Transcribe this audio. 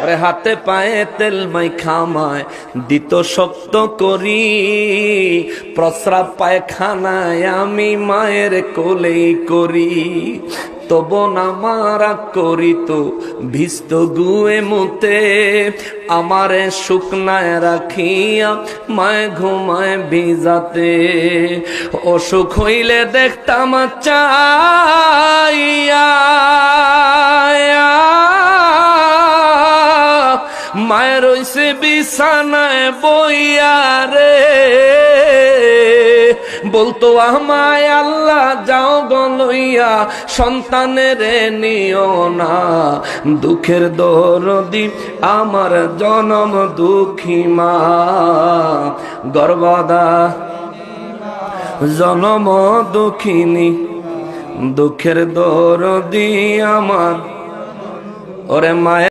ওরে হাতে পায়ে তেল মাইখামায় দিত শক্ত করি, প্রস্রাব পায়খানায় আমি মায়ের কোলেই করি। তব না মারা করিত ভিস্ত গুয়ে মুতে, আমারে শুকনায় রাখিয়া মায় ঘুমায় ভিজাতে। অসুখ হইলে দেখতাম চাইয়া মায়ের রইছে বিছানায় বইয়া রে, বলতো আমায় আল্লাহ যাও গলইয়া সন্তানের নিও না। দুঃখের দরদি আমার জনম দুঃখী মা, গর্ভদা জনম দুঃখিনী, দুঃখের দরদি আমার ওরে মায়ের